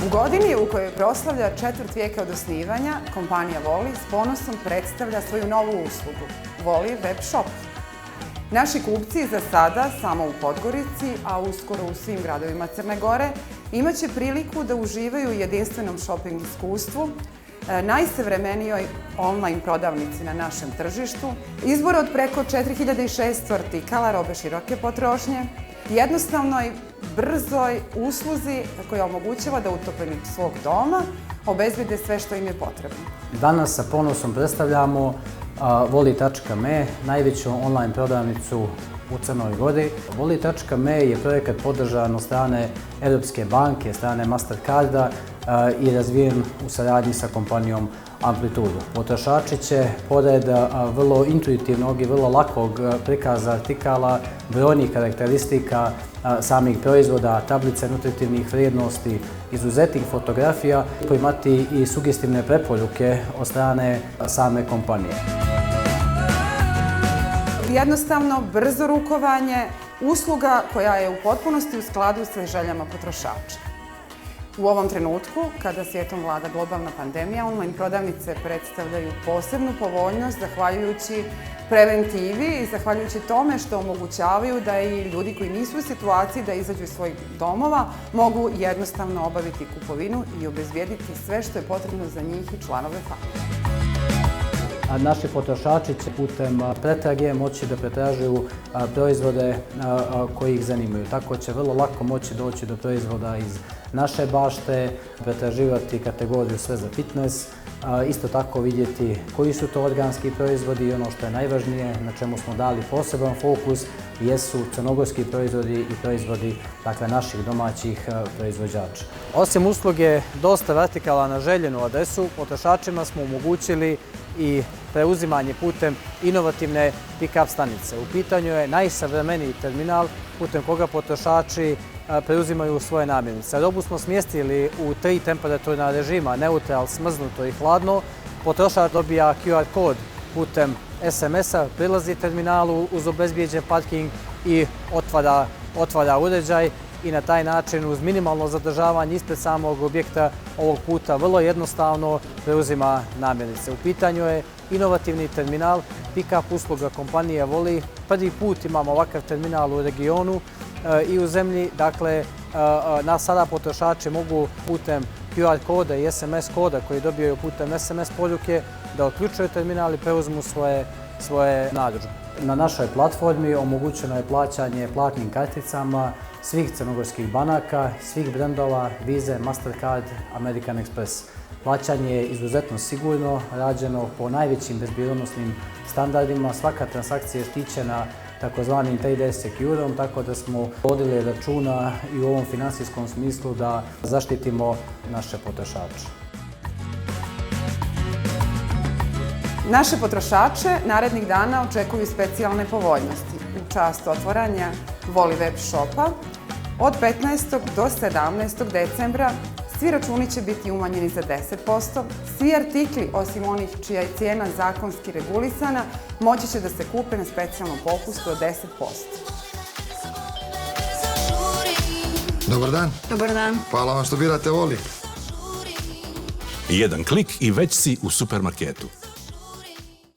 U godini u kojoj proslavlja četvrt vijeka od osnivanja, kompanija Voli s ponosom predstavlja svoju novu uslugu, Voli web shop. Naši kupci za sada samo u Podgorici, a uskoro u svim gradovima Crne Gore, imaće priliku da uživaju u jedinstvenom shopping iskustvu, najsavremenijoj online prodavnici na našem tržištu, izbor od preko 4600 artikala robe široke potrošnje, jednostavnoj, brzoj usluzi koja omogućava da u toplini svog doma obezbede sve što im je potrebno. Danas sa ponosom predstavljamo Voli.me, najveću online prodavnicu u Crnoj Gori. Voli.me je projekat podržan od strane Europske banke, strane Mastercarda i razvijen u saradnji sa kompanijom Amplitudu. Potrošači će, pored vrlo intuitivnog i vrlo lakog prikaza artikala, brojnih karakteristika samih proizvoda, tablice nutritivnih vrijednosti, izuzetnih fotografija, imati i sugestivne preporuke od strane same kompanije. Jednostavno, brzo rukovanje, usluga koja je u potpunosti u skladu sa željama potrošača. U ovom trenutku, kada svijetom vlada globalna pandemija, online prodavnice predstavljaju posebnu povoljnost zahvaljujući preventivi i zahvaljujući tome što omogućavaju da i ljudi koji nisu u situaciji da izađu iz svojih domova mogu jednostavno obaviti kupovinu i obezbijediti sve što je potrebno za njih i članove familije. Naši potrošači će putem pretrage moći da pretražuju proizvode koji ih zanimaju. Tako će vrlo lako moći doći do proizvoda iz naše bašte, pretraživati kategoriju sve za fitness, isto tako vidjeti koji su to organski proizvodi i ono što je najvažnije, na čemu smo dali poseban fokus, jesu crnogorski proizvodi i proizvodi naših domaćih proizvođača. Osim usluge dostave artikala na željenu adresu, potrošačima smo omogućili i preuzimanje putem inovativne pick-up stanice. U pitanju je najsavremeniji terminal putem koga potrošači preuzimaju svoje namirnice. Robu smo smjestili u 3 temperaturna režima, neutral, smrznuto i hladno. Potrošač dobija QR kod putem SMS-a, prilazi terminalu uz obezbijeđen parking i otvara uređaj i na taj način uz minimalno zadržavanje ispred samog objekta ovog puta vrlo jednostavno preuzima namirnice. U pitanju je inovativni terminal, pick-up usluga kompanije Voli. Prvi put imamo ovakav terminal u regionu i u zemlji. Dakle, sada potrošači mogu putem QR koda i SMS koda koji dobijaju putem SMS poruke da otključuju terminal i preuzmu svoje narudžbe. Na našoj platformi omogućeno je plaćanje platnim karticama svih crnogorskih banaka, svih brendova, Visa, Mastercard, American Express. Plaćanje je izuzetno sigurno, rađeno po najvećim bezbjednosnim standardima. Svaka transakcija je štićena takozvanim 3D Securom, tako da smo vodili računa i u ovom finansijskom smislu da zaštitimo naše potrošače. Naše potrošače narednih dana očekuju specijalne povoljnosti. U čast otvaranja Voli web shopa od 15. do 17. decembra svi računi će biti umanjeni za 10%, svi artikli, osim onih čija je cijena zakonski regulisana, moći će da se kupe na specijalnom popustu od 10%. Dobar dan. Dobar dan. Hvala vam što birate Voli. Jedan klik i već si u supermarketu.